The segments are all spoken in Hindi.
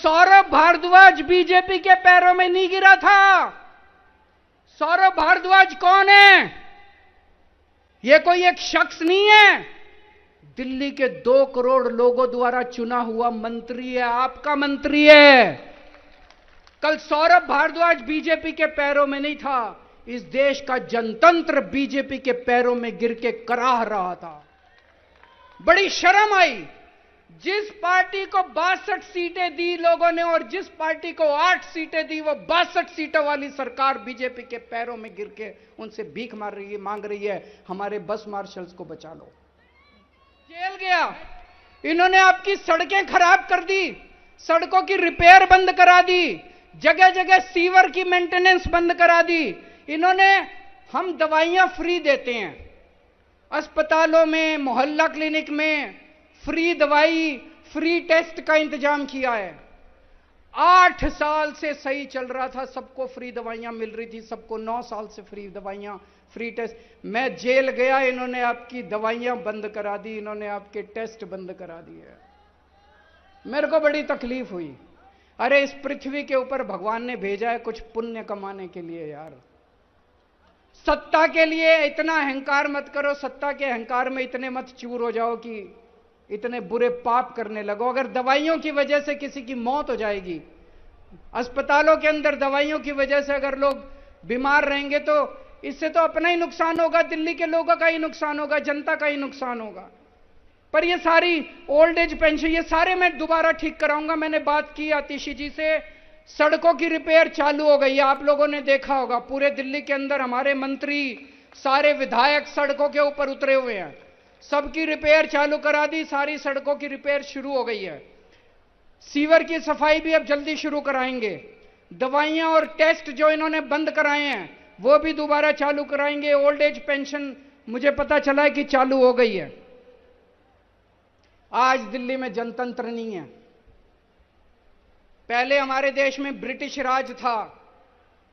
सौरभ भारद्वाज बीजेपी के पैरों में नहीं गिरा था। सौरभ भारद्वाज कौन है? यह कोई एक शख्स नहीं है, दिल्ली के 2 करोड़ लोगों द्वारा चुना हुआ मंत्री है, आपका मंत्री है। कल सौरभ भारद्वाज बीजेपी के पैरों में नहीं था, इस देश का जनतंत्र बीजेपी के पैरों में गिर के कराह रहा था। बड़ी शर्म आई, जिस पार्टी को 62 सीटें दी लोगों ने और जिस पार्टी को 8 सीटें दी, वो 62 सीटों वाली सरकार बीजेपी के पैरों में गिर के उनसे भीख मांग रही है, हमारे बस मार्शल्स को बचा लो। जेल गया, इन्होंने आपकी सड़कें खराब कर दी, सड़कों की रिपेयर बंद करा दी, जगह जगह सीवर की मेंटेनेंस बंद करा दी। इन्होंने, हम दवाइयां फ्री देते हैं अस्पतालों में, मोहल्ला क्लिनिक में फ्री दवाई, फ्री टेस्ट का इंतजाम किया है। 8 साल से सही चल रहा था, सबको फ्री दवाइयां मिल रही थी, सबको 9 साल से फ्री दवाइयां, फ्री टेस्ट। मैं जेल गया, इन्होंने आपकी दवाइयां बंद करा दी, इन्होंने आपके टेस्ट बंद करा दिए। मेरे को बड़ी तकलीफ हुई। अरे इस पृथ्वी के ऊपर भगवान ने भेजा है कुछ पुण्य कमाने के लिए यार। सत्ता के लिए इतना अहंकार मत करो, सत्ता के अहंकार में इतने मत चूर हो जाओ कि इतने बुरे पाप करने लगो। अगर दवाइयों की वजह से किसी की मौत हो जाएगी, अस्पतालों के अंदर दवाइयों की वजह से अगर लोग बीमार रहेंगे, तो इससे तो अपना ही नुकसान होगा, दिल्ली के लोगों का ही नुकसान होगा, जनता का ही नुकसान होगा। पर ये सारी ओल्ड एज पेंशन, ये सारे मैं दोबारा ठीक कराऊंगा। मैंने बात की आतिशी जी से, सड़कों की रिपेयर चालू हो गई है, आप लोगों ने देखा होगा पूरे दिल्ली के अंदर हमारे मंत्री, सारे विधायक सड़कों के ऊपर उतरे हुए हैं, सबकी रिपेयर चालू करा दी, सारी सड़कों की रिपेयर शुरू हो गई है। सीवर की सफाई भी अब जल्दी शुरू कराएंगे। दवाइयां और टेस्ट जो इन्होंने बंद कराए हैं वो भी दोबारा चालू कराएंगे। ओल्ड एज पेंशन मुझे पता चला है कि चालू हो गई है। आज दिल्ली में जनतंत्र नहीं है। पहले हमारे देश में ब्रिटिश राज था,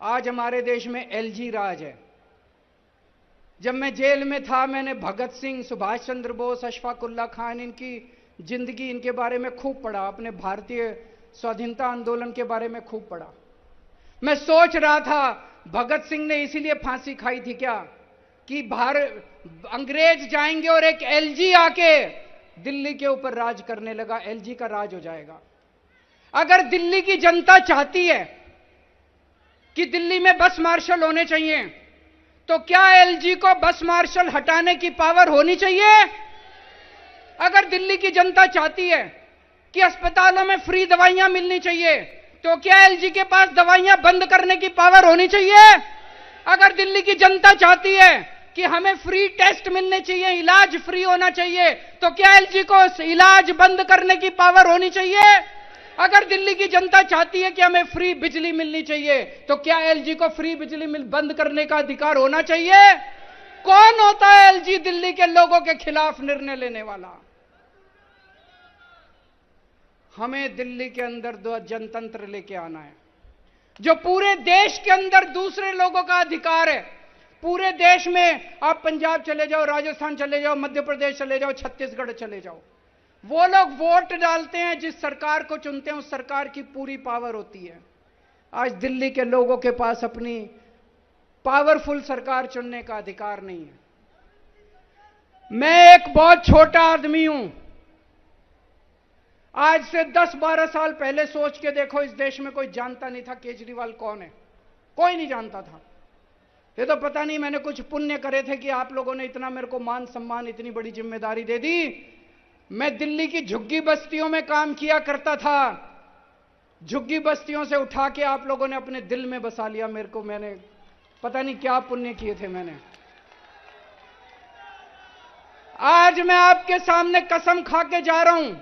आज हमारे देश में एलजी राज है। जब मैं जेल में था, मैंने भगत सिंह, सुभाष चंद्र बोस, अशफाक उल्लाह खान, इनकी जिंदगी, इनके बारे में खूब पढ़ा, अपने भारतीय स्वाधीनता आंदोलन के बारे में खूब पढ़ा। मैं सोच रहा था भगत सिंह ने इसीलिए फांसी खाई थी क्या, कि अंग्रेज जाएंगे और एक एलजी आके दिल्ली के ऊपर राज करने लगा, एलजी का राज हो जाएगा। अगर दिल्ली की जनता चाहती है कि दिल्ली में बस मार्शल होने चाहिए, तो क्या एलजी को बस मार्शल हटाने की पावर होनी चाहिए? अगर दिल्ली की जनता चाहती है कि अस्पतालों में फ्री दवाइयां मिलनी चाहिए, तो क्या एलजी के पास दवाइयां बंद करने की पावर होनी चाहिए? अगर दिल्ली की जनता चाहती है कि हमें फ्री टेस्ट मिलने चाहिए, इलाज फ्री होना चाहिए, तो क्या एलजी को इलाज बंद करने की पावर होनी चाहिए? अगर दिल्ली की जनता चाहती है कि हमें फ्री बिजली मिलनी चाहिए, तो क्या एलजी को फ्री बिजली बंद करने का अधिकार होना चाहिए? कौन होता है एलजी दिल्ली के लोगों के खिलाफ निर्णय लेने वाला? हमें दिल्ली के अंदर जनतंत्र लेके आना है, जो पूरे देश के अंदर दूसरे लोगों का अधिकार है। पूरे देश में आप पंजाब चले जाओ, राजस्थान चले जाओ, मध्य प्रदेश चले जाओ, छत्तीसगढ़ चले जाओ, वो लोग वोट डालते हैं, जिस सरकार को चुनते हैं उस सरकार की पूरी पावर होती है। आज दिल्ली के लोगों के पास अपनी पावरफुल सरकार चुनने का अधिकार नहीं है। मैं एक बहुत छोटा आदमी हूं। आज से 10-12 साल पहले सोच के देखो, इस देश में कोई जानता नहीं था केजरीवाल कौन है, कोई नहीं जानता था। ये तो पता नहीं मैंने कुछ पुण्य करे थे कि आप लोगों ने इतना मेरे को मान सम्मान, इतनी बड़ी जिम्मेदारी दे दी। मैं दिल्ली की झुग्गी बस्तियों में काम किया करता था, झुग्गी बस्तियों से उठा के आप लोगों ने अपने दिल में बसा लिया मेरे को। मैंने पता नहीं क्या पुण्य किए थे मैंने। आज मैं आपके सामने कसम खा के जा रहा हूं,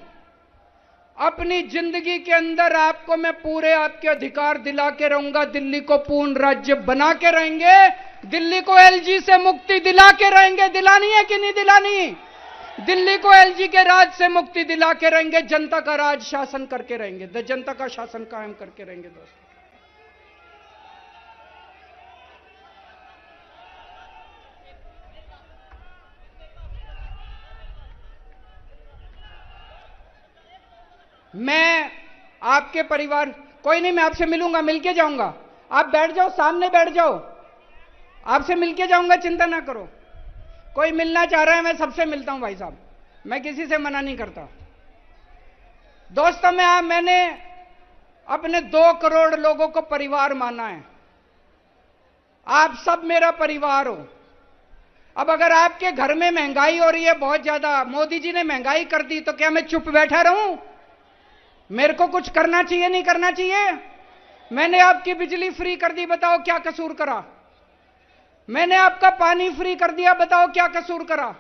अपनी जिंदगी के अंदर आपको मैं पूरे आपके अधिकार दिला के रहूंगा। दिल्ली को पूर्ण राज्य बना के रहेंगे, दिल्ली को एलजी से मुक्ति दिला के रहेंगे। दिलानी है कि नहीं दिलानी? दिल्ली को एलजी के राज से मुक्ति दिला के रहेंगे, जनता का राज शासन करके रहेंगे, जनता का शासन कायम करके रहेंगे। दोस्तों, मैं आपके परिवार, कोई नहीं, मैं आपसे मिलूंगा, मिलके जाऊंगा। आप बैठ जाओ, सामने बैठ जाओ, आपसे मिलके जाऊंगा, चिंता ना करो। कोई मिलना चाह रहा है, मैं सबसे मिलता हूं भाई साहब, मैं किसी से मना नहीं करता। दोस्तों, मैंने अपने 2 करोड़ लोगों को परिवार माना है। आप सब मेरा परिवार हो। अब अगर आपके घर में महंगाई हो रही है बहुत ज्यादा, मोदी जी ने महंगाई कर दी, तो क्या मैं चुप बैठा रहूं? मेरे को कुछ करना चाहिए, नहीं करना चाहिए? मैंने आपकी बिजली फ्री कर दी, बताओ क्या कसूर करा? मैंने आपका पानी फ्री कर दिया, बताओ क्या कसूर करा?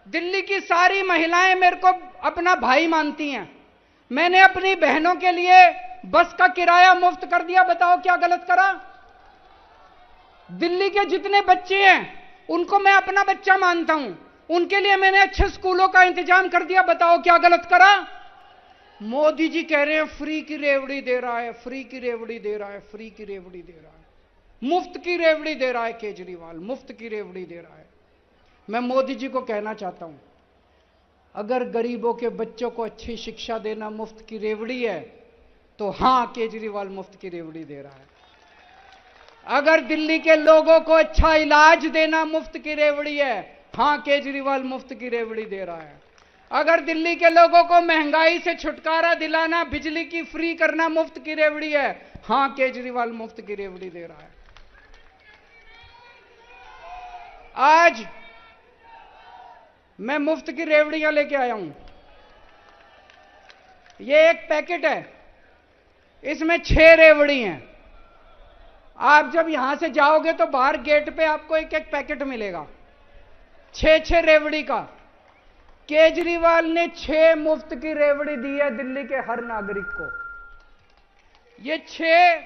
दिल्ली की सारी महिलाएं मेरे को अपना भाई मानती हैं। मैंने अपनी बहनों के लिए बस का किराया मुफ्त कर दिया, बताओ क्या गलत करा? दिल्ली के जितने बच्चे हैं उनको मैं अपना बच्चा मानता हूं, उनके लिए मैंने अच्छे स्कूलों का इंतजाम कर दिया, बताओ क्या गलत करा? मोदी जी कह रहे हैं फ्री की रेवड़ी दे रहा है, फ्री की रेवड़ी दे रहा है, फ्री की रेवड़ी दे रहा है, मुफ्त की रेवड़ी दे रहा है केजरीवाल, मुफ्त की रेवड़ी दे रहा है। मैं मोदी जी को कहना चाहता हूं, अगर गरीबों के बच्चों को अच्छी शिक्षा देना मुफ्त की रेवड़ी है, तो हां, केजरीवाल मुफ्त की रेवड़ी दे रहा है। अगर दिल्ली के लोगों को अच्छा इलाज देना मुफ्त की रेवड़ी है, हां, केजरीवाल मुफ्त की रेवड़ी दे रहा है। अगर दिल्ली के लोगों को महंगाई से छुटकारा दिलाना, बिजली की फ्री करना मुफ्त की रेवड़ी है, हां, केजरीवाल मुफ्त की रेवड़ी दे रहा है। आज मैं मुफ्त की रेवड़ियां लेके आया हूं। ये एक पैकेट है, इसमें 6 रेवड़ी हैं। आप जब यहां से जाओगे तो बाहर गेट पे आपको एक एक पैकेट मिलेगा, 6 रेवड़ी का। केजरीवाल ने 6 मुफ्त की रेवड़ी दी है दिल्ली के हर नागरिक को। ये 6,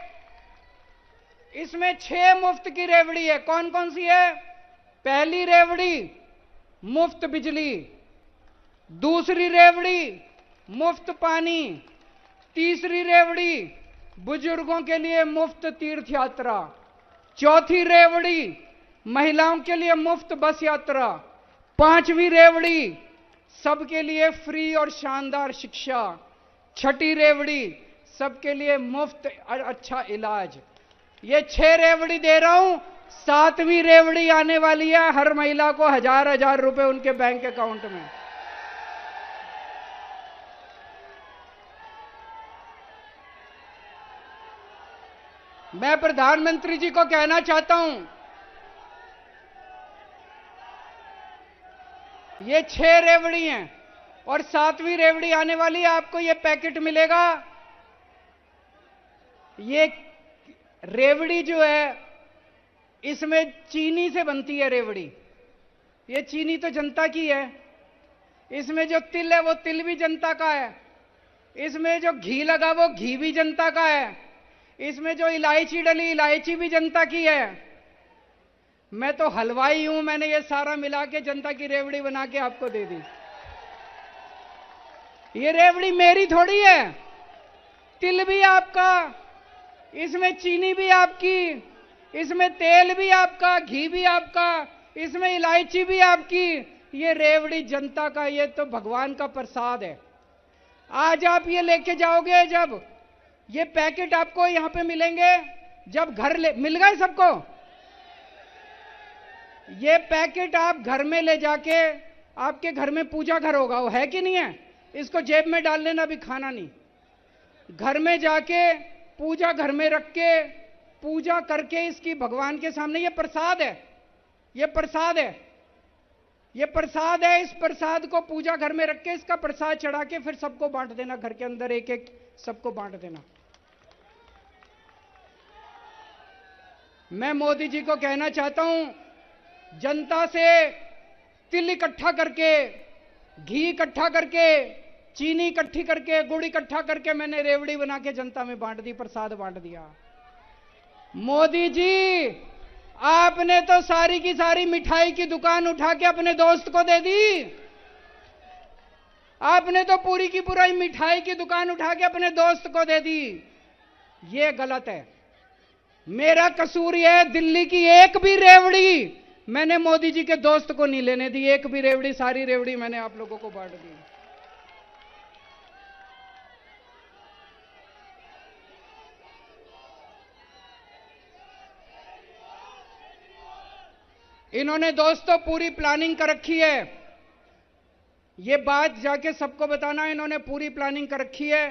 इसमें 6 मुफ्त की रेवड़ी है। कौन कौन सी है? पहली रेवड़ी मुफ्त बिजली, दूसरी रेवड़ी मुफ्त पानी, तीसरी रेवड़ी बुजुर्गों के लिए मुफ्त तीर्थ यात्रा, चौथी रेवड़ी महिलाओं के लिए मुफ्त बस यात्रा, 5वीं रेवड़ी सबके लिए फ्री और शानदार शिक्षा, 6ठी रेवड़ी सबके लिए मुफ्त और अच्छा इलाज। ये 6 रेवड़ी दे रहा हूं, 7वीं रेवड़ी आने वाली है, हर महिला को 1000-1000 रुपए उनके बैंक अकाउंट में। मैं प्रधानमंत्री जी को कहना चाहता हूं, ये 6 रेवड़ी हैं और 7वीं रेवड़ी आने वाली है, आपको ये पैकेट मिलेगा। ये रेवड़ी जो है, इसमें चीनी से बनती है रेवड़ी। ये चीनी तो जनता की है। इसमें जो तिल है वो तिल भी जनता का है। इसमें जो घी लगा वो घी भी जनता का है। इसमें जो इलायची डली, इलायची भी जनता की है। मैं तो हलवाई हूं, मैंने ये सारा मिला के जनता की रेवड़ी बना के आपको दे दी। ये रेवड़ी मेरी थोड़ी है, तिल भी आपका, इसमें चीनी भी आपकी, इसमें तेल भी आपका, घी भी आपका, इसमें इलायची भी आपकी। ये रेवड़ी जनता का, ये तो भगवान का प्रसाद है। आज आप ये लेके जाओगे, जब ये पैकेट आपको यहां पे मिलेंगे, जब घर मिल गए सबको, ये पैकेट आप घर में ले जाके, आपके घर में पूजा घर होगा, वो है कि नहीं है? इसको जेब में डाल लेना, अभी खाना नहीं। घर में जाके पूजा घर में रख के पूजा करके इसकी भगवान के सामने, ये प्रसाद है, ये प्रसाद है, ये प्रसाद है। इस प्रसाद को पूजा घर में रख के इसका प्रसाद चढ़ा के फिर सबको बांट देना, घर के अंदर एक एक सबको बांट देना। मैं मोदी जी को कहना चाहता हूं, जनता से तिल इकट्ठा करके, घी इकट्ठा करके, चीनी इकट्ठी करके, गुड़ इकट्ठा करके मैंने रेवड़ी बना के जनता में बांट दी, प्रसाद बांट दिया। मोदी जी, आपने तो सारी की सारी मिठाई की दुकान उठा के अपने दोस्त को दे दी। आपने तो पूरी की पूरी मिठाई की दुकान उठा के अपने दोस्त को दे दी। ये गलत है। मेरा कसूर यह है, दिल्ली की एक भी रेवड़ी मैंने मोदी जी के दोस्त को नहीं लेने दी, एक भी रेवड़ी, सारी रेवड़ी मैंने आप लोगों को बांट दी। इन्होंने दोस्तों पूरी प्लानिंग कर रखी है। ये बात जाके सबको बताना, इन्होंने पूरी प्लानिंग कर रखी है।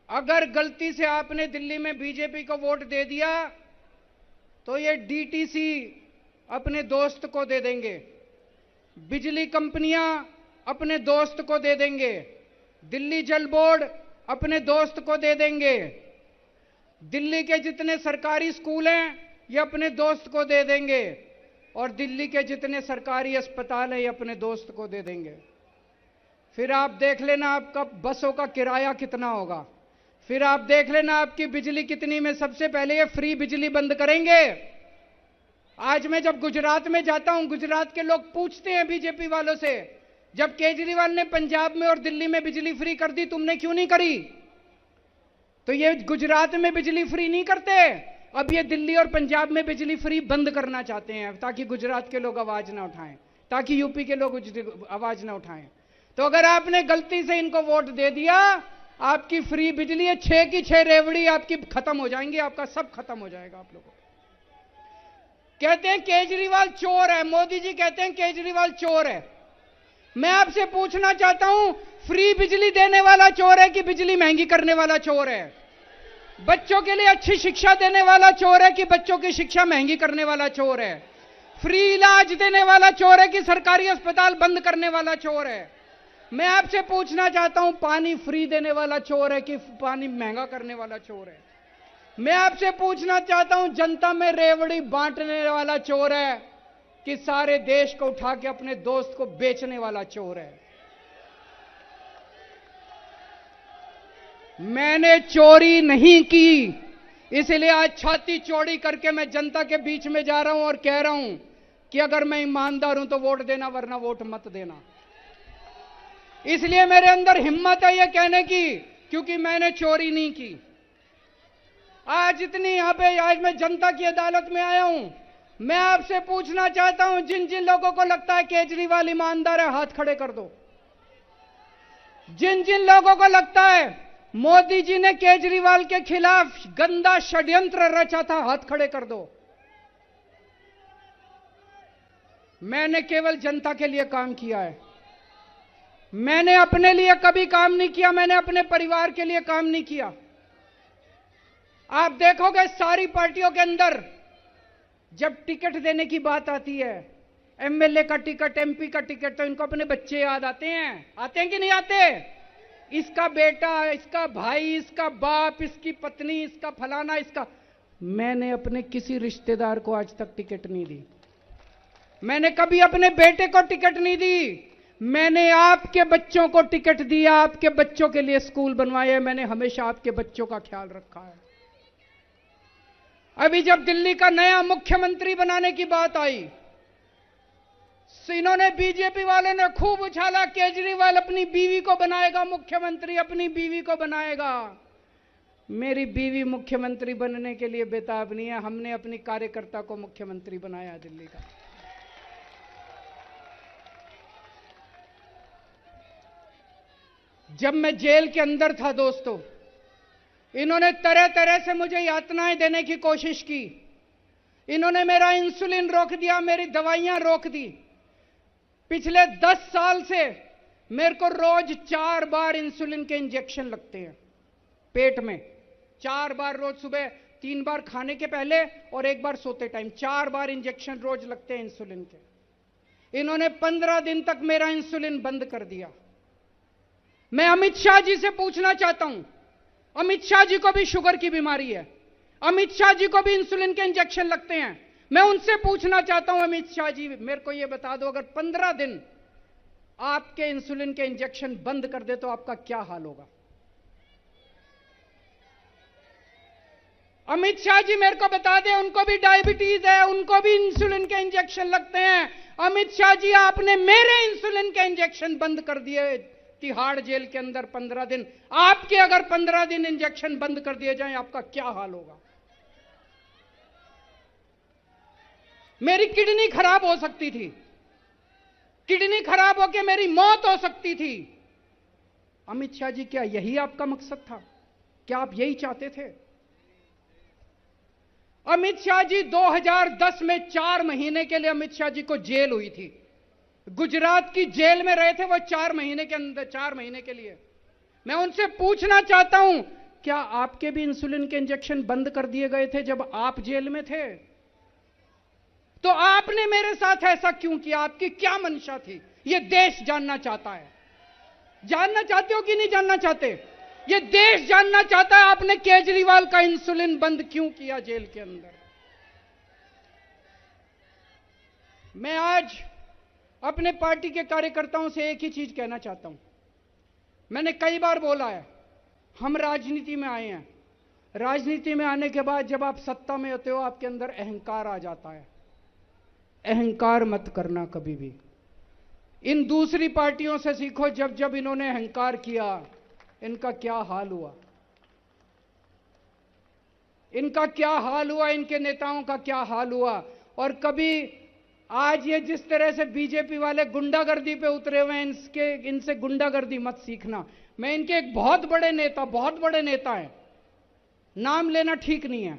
अगर गलती से आपने दिल्ली में बीजेपी को वोट दे दिया तो ये डीटीसी अपने दोस्त को दे देंगे, बिजली कंपनियां अपने दोस्त को दे देंगे, दिल्ली जल बोर्ड अपने दोस्त को दे देंगे, दिल्ली के जितने सरकारी स्कूल हैं ये अपने दोस्त को दे देंगे, और दिल्ली के जितने सरकारी अस्पताल हैं ये अपने दोस्त को दे देंगे। फिर आप देख लेना आपका बसों का किराया कितना होगा, फिर आप देख लेना आपकी बिजली कितनी में। सबसे पहले ये फ्री बिजली बंद करेंगे। आज मैं जब गुजरात में जाता हूं, गुजरात के लोग पूछते हैं बीजेपी वालों से, जब केजरीवाल ने पंजाब में और दिल्ली में बिजली फ्री कर दी, तुमने क्यों नहीं करी? तो ये गुजरात में बिजली फ्री नहीं करते, अब ये दिल्ली और पंजाब में बिजली फ्री बंद करना चाहते हैं, ताकि गुजरात के लोग आवाज ना उठाएं, ताकि यूपी के लोग आवाज ना उठाएं। तो अगर आपने गलती से इनको वोट दे दिया, आपकी फ्री बिजली है 6 की 6 रेवड़ी आपकी खत्म हो जाएंगी, आपका सब खत्म हो जाएगा। आप लोगों कहते हैं केजरीवाल चोर है, मोदी जी कहते हैं केजरीवाल चोर है। मैं आपसे पूछना चाहता हूं, फ्री बिजली देने वाला चोर है कि बिजली महंगी करने वाला चोर है? बच्चों के लिए अच्छी शिक्षा देने वाला चोर है कि बच्चों की शिक्षा महंगी करने वाला चोर है? फ्री इलाज देने वाला चोर है कि सरकारी अस्पताल बंद करने वाला चोर है? मैं आपसे पूछना चाहता हूं, पानी फ्री देने वाला चोर है कि पानी महंगा करने वाला चोर है? मैं आपसे पूछना चाहता हूं, जनता में रेवड़ी बांटने वाला चोर है कि सारे देश को उठा के अपने दोस्त को बेचने वाला चोर है? मैंने चोरी नहीं की, इसलिए आज छाती चौड़ी करके मैं जनता के बीच में जा रहा हूं और कह रहा हूं कि अगर मैं ईमानदार हूं तो वोट देना, वरना वोट मत देना। इसलिए मेरे अंदर हिम्मत है यह कहने की, क्योंकि मैंने चोरी नहीं की। आज इतनी यहां पे, आज मैं जनता की अदालत में आया हूं। मैं आपसे पूछना चाहता हूं, जिन जिन लोगों को लगता है केजरीवाल ईमानदार है, हाथ खड़े कर दो। जिन जिन लोगों को लगता है मोदी जी ने केजरीवाल के खिलाफ गंदा षड्यंत्र रचा था, हाथ खड़े कर दो। मैंने केवल जनता के लिए काम किया है, मैंने अपने लिए कभी काम नहीं किया, मैंने अपने परिवार के लिए काम नहीं किया। आप देखोगे सारी पार्टियों के अंदर जब टिकट देने की बात आती है, एमएलए का टिकट, एमपी का टिकट, तो इनको अपने बच्चे याद आते हैं कि नहीं आते? इसका बेटा, इसका भाई, इसका बाप, इसकी पत्नी, इसका फलाना, इसका। मैंने अपने किसी रिश्तेदार को आज तक टिकट नहीं दी, मैंने कभी अपने बेटे को टिकट नहीं दी। मैंने आपके बच्चों को टिकट दिया, आपके बच्चों के लिए स्कूल बनवाए, मैंने हमेशा आपके बच्चों का ख्याल रखा है। अभी जब दिल्ली का नया मुख्यमंत्री बनाने की बात आई, इन्होंने बीजेपी वाले ने खूब उछाला, केजरीवाल अपनी बीवी को बनाएगा मुख्यमंत्री, अपनी बीवी को बनाएगा। मेरी बीवी मुख्यमंत्री बनने के लिए बेताब नहीं है, हमने अपनी कार्यकर्ता को मुख्यमंत्री बनाया दिल्ली का। जब मैं जेल के अंदर था दोस्तों, इन्होंने तरह तरह से मुझे यातनाएं देने की कोशिश की। इन्होंने मेरा इंसुलिन रोक दिया, मेरी दवाइयां रोक दी। पिछले 10 साल से मेरे को रोज 4 बार इंसुलिन के इंजेक्शन लगते हैं पेट में, 4 बार रोज, सुबह 3 बार खाने के पहले और 1 बार सोते टाइम, 4 बार इंजेक्शन रोज लगते हैं इंसुलिन के। इन्होंने 15 दिन तक मेरा इंसुलिन बंद कर दिया। मैं अमित शाह जी से पूछना चाहता हूं, अमित शाह जी को भी शुगर की बीमारी है, अमित शाह जी को भी इंसुलिन के इंजेक्शन लगते हैं। मैं उनसे पूछना चाहता हूं, अमित शाह जी मेरे को यह बता दो, अगर 15 दिन आपके इंसुलिन के इंजेक्शन बंद कर दे तो आपका क्या हाल होगा? अमित शाह जी मेरे को बता दे, उनको भी डायबिटीज है, उनको भी इंसुलिन के इंजेक्शन लगते हैं। अमित शाह जी आपने मेरे इंसुलिन के इंजेक्शन बंद कर दिए तिहाड़ जेल के अंदर 15 दिन। आपके अगर 15 दिन इंजेक्शन बंद कर दिए जाएं, आपका क्या हाल होगा? मेरी किडनी खराब हो सकती थी, किडनी खराब होकर मेरी मौत हो सकती थी। अमित शाह जी, क्या यही आपका मकसद था? क्या आप यही चाहते थे? अमित शाह जी 2010 में 4 महीने के लिए अमित शाह जी को जेल हुई थी। गुजरात की जेल में रहे थे वो 4 महीने के अंदर, 4 महीने के लिए। मैं उनसे पूछना चाहता हूं, क्या आपके भी इंसुलिन के इंजेक्शन बंद कर दिए गए थे जब आप जेल में थे? तो आपने मेरे साथ ऐसा क्यों किया? आपकी क्या मंशा थी? यह देश जानना चाहता है। जानना चाहते हो कि नहीं जानना चाहते? यह देश जानना चाहता है आपने केजरीवाल का इंसुलिन बंद क्यों किया जेल के अंदर। मैं आज अपने पार्टी के कार्यकर्ताओं से एक ही चीज कहना चाहता हूं। मैंने कई बार बोला है, हम राजनीति में आए हैं। राजनीति में आने के बाद जब आप सत्ता में होते हो, आपके अंदर अहंकार आ जाता है। अहंकार मत करना कभी भी। इन दूसरी पार्टियों से सीखो, जब जब इन्होंने अहंकार किया, इनका क्या हाल हुआ, इनका क्या हाल हुआ, इनके नेताओं का क्या हाल हुआ। और कभी आज ये जिस तरह से बीजेपी वाले गुंडागर्दी पे उतरे हुए हैं, इनसे गुंडागर्दी मत सीखना। मैं इनके एक बहुत बड़े नेता हैं, नाम लेना ठीक नहीं है,